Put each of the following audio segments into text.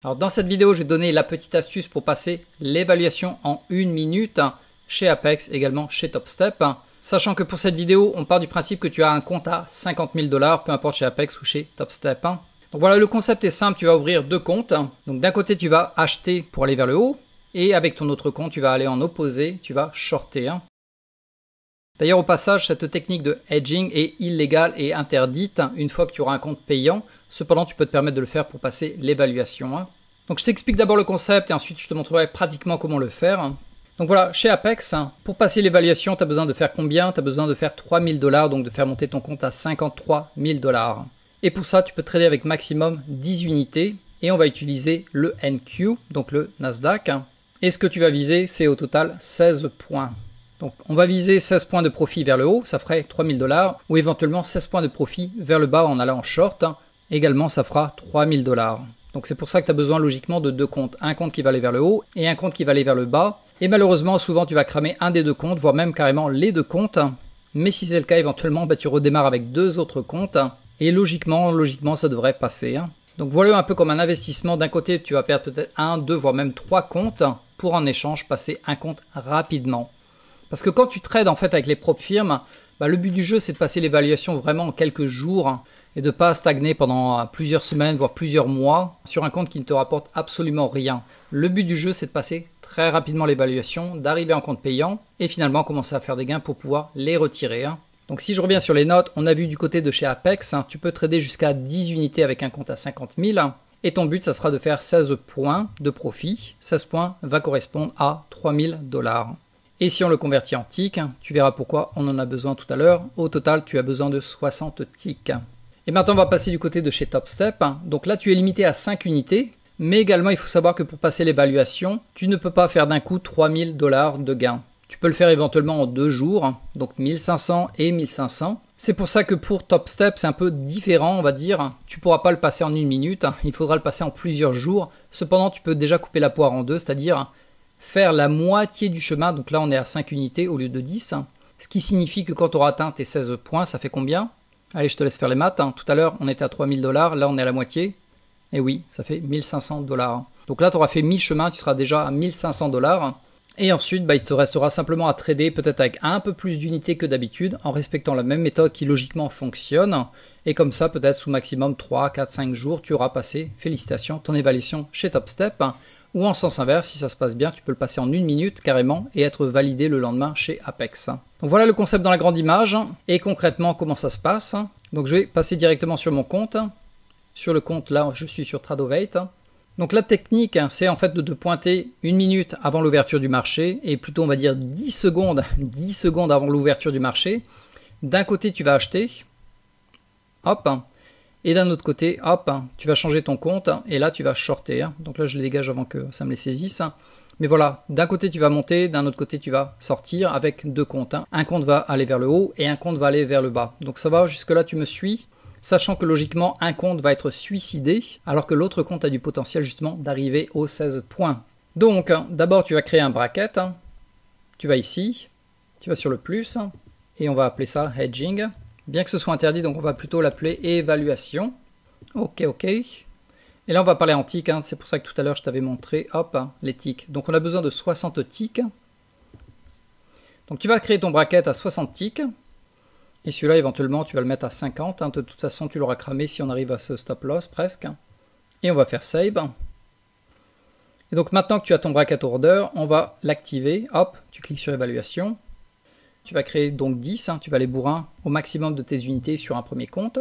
Alors dans cette vidéo, je vais donner la petite astuce pour passer l'évaluation en 1 minute chez Apex, également chez TopStep. Sachant que pour cette vidéo, on part du principe que tu as un compte à 50 000 $, peu importe chez Apex ou chez TopStep. Donc voilà, le concept est simple, tu vas ouvrir deux comptes. Donc d'un côté, tu vas acheter pour aller vers le haut, et avec ton autre compte, tu vas aller en opposé, tu vas shorter. D'ailleurs, au passage, cette technique de hedging est illégale et interdite une fois que tu auras un compte payant. Cependant, tu peux te permettre de le faire pour passer l'évaluation. Donc je t'explique d'abord le concept et ensuite je te montrerai pratiquement comment le faire. Donc voilà, chez Apex, pour passer l'évaluation, tu as besoin de faire combien? Tu as besoin de faire 3 000 $, donc de faire monter ton compte à 53 000 $. Et pour ça, tu peux trader avec maximum 10 unités et on va utiliser le NQ, donc le Nasdaq. Et ce que tu vas viser, c'est au total 16 points. Donc on va viser 16 points de profit vers le haut, ça ferait 3 000 $, ou éventuellement 16 points de profit vers le bas en allant en short. Également, ça fera 3 000 $. Donc c'est pour ça que tu as besoin logiquement de deux comptes. Un compte qui va aller vers le haut et un compte qui va aller vers le bas. Et malheureusement, souvent tu vas cramer un des deux comptes, voire même carrément les deux comptes. Mais si c'est le cas, éventuellement, tu redémarres avec deux autres comptes. Et logiquement, ça devrait passer. Donc voilà un peu comme un investissement. D'un côté, tu vas perdre peut-être un, deux, voire même trois comptes pour en échange passer un compte rapidement. Parce que quand tu trades en fait avec les propres firmes, le but du jeu c'est de passer l'évaluation vraiment en quelques jours et de ne pas stagner pendant plusieurs semaines, voire plusieurs mois sur un compte qui ne te rapporte absolument rien. Le but du jeu c'est de passer très rapidement l'évaluation, d'arriver en compte payant et finalement commencer à faire des gains pour pouvoir les retirer. Donc si je reviens sur les notes, on a vu du côté de chez Apex, tu peux trader jusqu'à 10 unités avec un compte à 50 000 et ton but ça sera de faire 16 points de profit. 16 points va correspondre à 3 000 $. Et si on le convertit en ticks, tu verras pourquoi on en a besoin tout à l'heure. Au total, tu as besoin de 60 ticks. Et maintenant, on va passer du côté de chez TopStep. Donc là, tu es limité à 5 unités. Mais également, il faut savoir que pour passer l'évaluation, tu ne peux pas faire d'un coup 3 000 $ de gains. Tu peux le faire éventuellement en 2 jours, donc 1500 et 1500. C'est pour ça que pour TopStep, c'est un peu différent, on va dire. Tu ne pourras pas le passer en 1 minute, il faudra le passer en plusieurs jours. Cependant, tu peux déjà couper la poire en deux, c'est-à-dire faire la moitié du chemin, donc là on est à 5 unités au lieu de 10, ce qui signifie que quand tu auras atteint tes 16 points, ça fait combien? Allez, je te laisse faire les maths, tout à l'heure on était à 3 000 $, là on est à la moitié, et oui, ça fait 1500 $. Donc là tu auras fait mi-chemin, tu seras déjà à 1500 $, et ensuite il te restera simplement à trader peut-être avec un peu plus d'unités que d'habitude, en respectant la même méthode qui logiquement fonctionne, et comme ça peut-être sous maximum 3, 4, 5 jours, tu auras passé, félicitations, ton évaluation chez TopStep. Ou en sens inverse, si ça se passe bien, tu peux le passer en 1 minute carrément et être validé le lendemain chez Apex. Donc voilà le concept dans la grande image et concrètement comment ça se passe. Donc je vais passer directement sur mon compte. Sur le compte là, je suis sur Tradovate. Donc la technique, c'est en fait de te pointer 1 minute avant l'ouverture du marché et plutôt on va dire 10 secondes avant l'ouverture du marché. D'un côté tu vas acheter, hop. Et d'un autre côté, hop, tu vas changer ton compte et là tu vas shorter. Donc là je le dégage avant que ça me les saisisse. Mais voilà, d'un côté tu vas monter, d'un autre côté tu vas sortir avec deux comptes. Un compte va aller vers le haut et un compte va aller vers le bas. Donc ça va, jusque là tu me suis, sachant que logiquement un compte va être suicidé alors que l'autre compte a du potentiel justement d'arriver aux 16 points. Donc d'abord tu vas créer un bracket. Tu vas ici, tu vas sur le plus et on va appeler ça hedging. Bien que ce soit interdit, donc on va plutôt l'appeler évaluation. Ok. Et là, on va parler en ticks. C'est pour ça que tout à l'heure, je t'avais montré, hop, les ticks. Donc on a besoin de 60 ticks. Donc tu vas créer ton bracket à 60 ticks. Et celui-là, éventuellement, tu vas le mettre à 50. De toute façon, tu l'auras cramé si on arrive à ce stop loss presque. Et on va faire save. Et donc maintenant que tu as ton bracket order, on va l'activer. Hop, tu cliques sur évaluation. Tu vas créer donc 10, tu vas aller bourrin au maximum de tes unités sur un premier compte.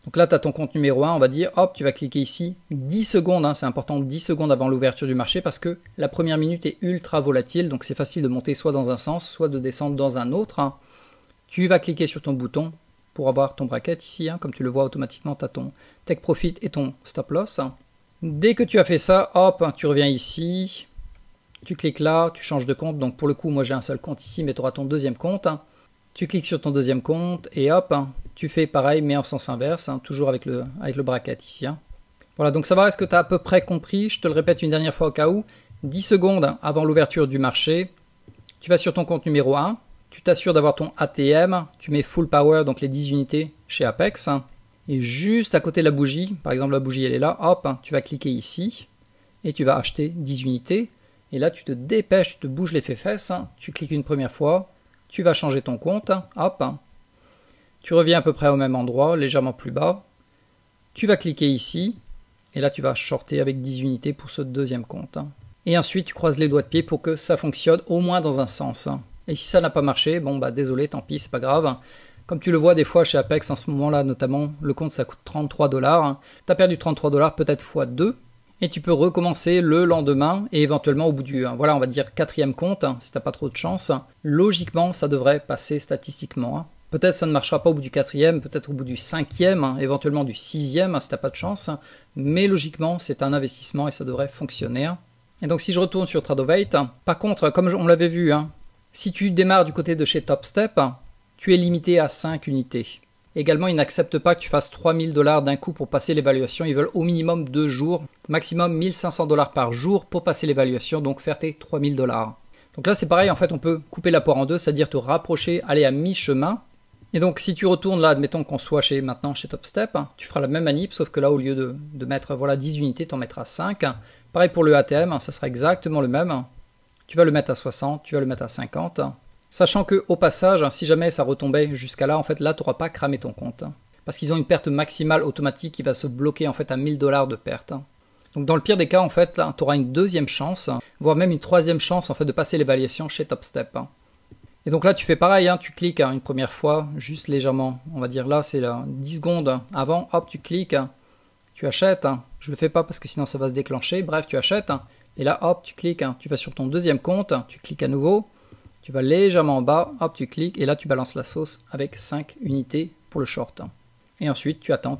Donc là, tu as ton compte numéro 1, on va dire, hop, tu vas cliquer ici 10 secondes, c'est important, 10 secondes avant l'ouverture du marché parce que la première minute est ultra volatile, donc c'est facile de monter soit dans un sens, soit de descendre dans un autre. Tu vas cliquer sur ton bouton pour avoir ton bracket ici, comme tu le vois automatiquement, tu as ton take profit et ton stop loss. Dès que tu as fait ça, hop, tu reviens ici. Tu cliques là, tu changes de compte, donc pour le coup moi j'ai un seul compte ici mais tu auras ton deuxième compte. Tu cliques sur ton deuxième compte et hop, tu fais pareil mais en sens inverse, toujours avec le bracket ici. Voilà, donc ça va, est-ce que tu as à peu près compris? Je te le répète une dernière fois au cas où. 10 secondes avant l'ouverture du marché, tu vas sur ton compte numéro 1, tu t'assures d'avoir ton ATM, tu mets full power, donc les 10 unités chez Apex, et juste à côté de la bougie, par exemple la bougie elle est là, hop, tu vas cliquer ici. et tu vas acheter 10 unités. Et là, tu te dépêches, tu te bouges les fesses, tu cliques une première fois, tu vas changer ton compte, hop. Tu reviens à peu près au même endroit, légèrement plus bas. Tu vas cliquer ici, et là, tu vas shorter avec 10 unités pour ce deuxième compte. Et ensuite, tu croises les doigts de pied pour que ça fonctionne au moins dans un sens. Et si ça n'a pas marché, bon bah désolé, tant pis, c'est pas grave. Comme tu le vois des fois chez Apex en ce moment-là notamment, le compte ça coûte 33 $. Tu as perdu 33 $, peut-être fois 2. Et tu peux recommencer le lendemain et éventuellement au bout du, voilà, on va dire 4e compte, si t'as pas trop de chance. Logiquement, ça devrait passer statistiquement. Peut-être ça ne marchera pas au bout du 4e, peut-être au bout du 5e, éventuellement du 6e si t'as pas de chance. Mais logiquement, c'est un investissement et ça devrait fonctionner. Et donc si je retourne sur Tradeovate, par contre, comme on l'avait vu, si tu démarres du côté de chez TopStep, tu es limité à 5 unités. Également, ils n'acceptent pas que tu fasses 3000 $ d'un coup pour passer l'évaluation. Ils veulent au minimum 2 jours, maximum 1500 $ par jour pour passer l'évaluation, donc faire tes 3000 $. Donc là, c'est pareil, en fait, on peut couper la poire en deux, c'est-à-dire te rapprocher, aller à mi-chemin. Et donc, si tu retournes là, admettons qu'on soit maintenant chez TopStep, tu feras la même manip, sauf que là, au lieu de mettre 10 unités, tu en mettras 5. Pareil pour le ATM, ça sera exactement le même. Tu vas le mettre à 60, tu vas le mettre à 50. Sachant que au passage, si jamais ça retombait jusqu'à là, en fait, là, tu n'auras pas cramé ton compte. Parce qu'ils ont une perte maximale automatique qui va se bloquer en fait à 1000 $ de perte. Donc dans le pire des cas, en fait, là, tu auras une deuxième chance, voire même une troisième chance en fait de passer l'évaluation chez TopStep. Et donc là, tu fais pareil, tu cliques une première fois, juste légèrement. On va dire là, c'est 10 secondes avant, hop, tu cliques, tu achètes. Je le fais pas parce que sinon ça va se déclencher. Bref, tu achètes. Et là, hop, tu cliques, tu vas sur ton deuxième compte, tu cliques à nouveau. Tu vas légèrement en bas, hop, tu cliques, et là tu balances la sauce avec 5 unités pour le short. Et ensuite, tu attends,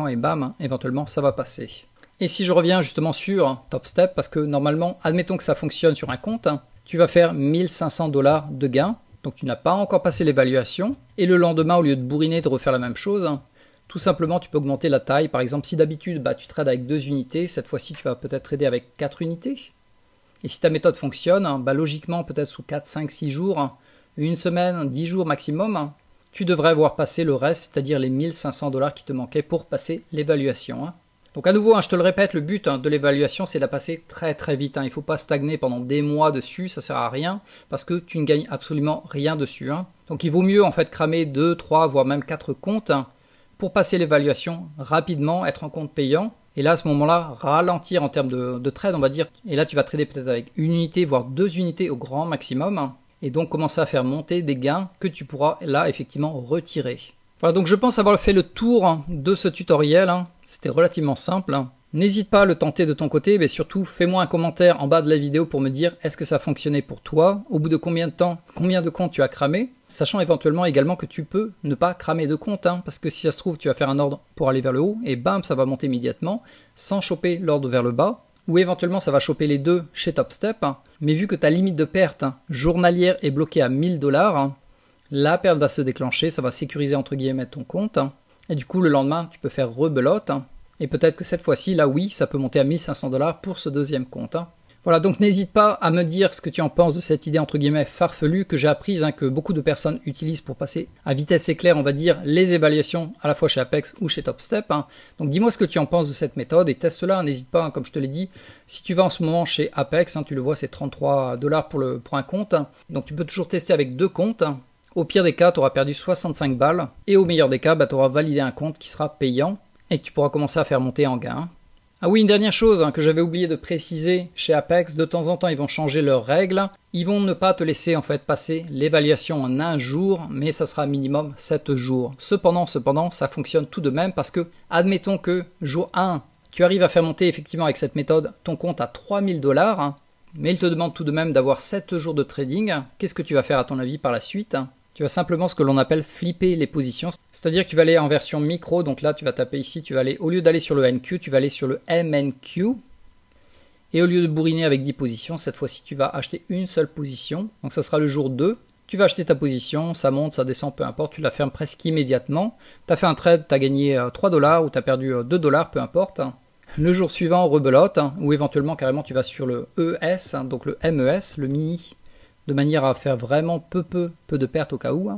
et bam, éventuellement, ça va passer. Et si je reviens justement sur TopStep, parce que normalement, admettons que ça fonctionne sur un compte, tu vas faire 1500 $ de gain, donc tu n'as pas encore passé l'évaluation, et le lendemain, au lieu de bourriner, de refaire la même chose, tout simplement, tu peux augmenter la taille. Par exemple, si d'habitude, tu trades avec 2 unités, cette fois-ci, tu vas peut-être trader avec 4 unités. Et si ta méthode fonctionne, logiquement, peut-être sous 4, 5, 6 jours, une semaine, 10 jours maximum, tu devrais avoir passé le reste, c'est-à-dire les 1500 $ qui te manquaient pour passer l'évaluation. Donc à nouveau, je te le répète, le but de l'évaluation, c'est de la passer très très vite. Il ne faut pas stagner pendant des mois dessus, ça ne sert à rien, parce que tu ne gagnes absolument rien dessus. Donc il vaut mieux en fait cramer 2, 3, voire même 4 comptes pour passer l'évaluation rapidement, être en compte payant. Et là, à ce moment-là, ralentir en termes de trade, on va dire. Et là, tu vas trader peut-être avec une unité, voire 2 unités au grand maximum. Et donc, commencer à faire monter des gains que tu pourras, là, effectivement, retirer. Voilà, donc je pense avoir fait le tour de ce tutoriel. C'était relativement simple. N'hésite pas à le tenter de ton côté, mais surtout, fais-moi un commentaire en bas de la vidéo pour me dire est-ce que ça a fonctionné pour toi, au bout de combien de temps, combien de comptes tu as cramé, sachant éventuellement également que tu peux ne pas cramer de compte, parce que si ça se trouve, tu vas faire un ordre pour aller vers le haut, et bam, ça va monter immédiatement, sans choper l'ordre vers le bas, ou éventuellement ça va choper les deux chez TopStep, mais vu que ta limite de perte journalière est bloquée à 1000 $, la perte va se déclencher, ça va sécuriser entre guillemets ton compte, et du coup le lendemain, tu peux faire rebelote. Et peut-être que cette fois-ci, là oui, ça peut monter à 1500 $ pour ce deuxième compte. Voilà, donc n'hésite pas à me dire ce que tu en penses de cette idée entre guillemets farfelue que j'ai apprise, que beaucoup de personnes utilisent pour passer à vitesse éclair, on va dire, les évaluations à la fois chez Apex ou chez TopStep. Donc dis-moi ce que tu en penses de cette méthode et teste-la, n'hésite pas, comme je te l'ai dit, si tu vas en ce moment chez Apex, tu le vois, c'est 33 $ pour un compte, donc tu peux toujours tester avec 2 comptes. Au pire des cas, tu auras perdu 65 balles, et au meilleur des cas, tu auras validé un compte qui sera payant, et que tu pourras commencer à faire monter en gain. Ah oui, une dernière chose que j'avais oublié de préciser chez Apex, de temps en temps ils vont changer leurs règles, ils vont ne pas te laisser en fait passer l'évaluation en un jour, mais ça sera minimum 7 jours. Cependant, ça fonctionne tout de même parce que, admettons que jour 1, tu arrives à faire monter effectivement avec cette méthode ton compte à 3000 $, mais il te demande tout de même d'avoir 7 jours de trading. Qu'est-ce que tu vas faire à ton avis par la suite ? Tu vas simplement ce que l'on appelle flipper les positions, c'est-à-dire que tu vas aller en version micro, donc là tu vas taper ici, tu vas aller, au lieu d'aller sur le NQ, tu vas aller sur le MNQ, et au lieu de bourriner avec 10 positions, cette fois-ci tu vas acheter une seule position, donc ça sera le jour 2, tu vas acheter ta position, ça monte, ça descend, peu importe, tu la fermes presque immédiatement, tu as fait un trade, tu as gagné 3 $ ou tu as perdu 2 $, peu importe. Le jour suivant, rebelote, ou éventuellement carrément tu vas sur le ES, donc le MES, le mini, de manière à faire vraiment peu de pertes au cas où.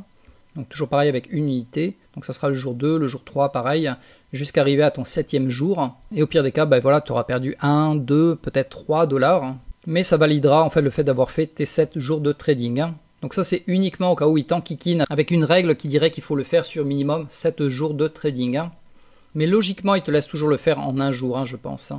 Donc toujours pareil avec une unité. Donc ça sera le jour 2, le jour 3 pareil, jusqu'à arriver à ton 7e jour. Et au pire des cas, voilà, tu auras perdu 1, 2, peut-être 3 $. Mais ça validera en fait le fait d'avoir fait tes 7 jours de trading. Donc ça c'est uniquement au cas où il t'enquiquine avec une règle qui dirait qu'il faut le faire sur minimum 7 jours de trading. Mais logiquement il te laisse toujours le faire en un jour, je pense.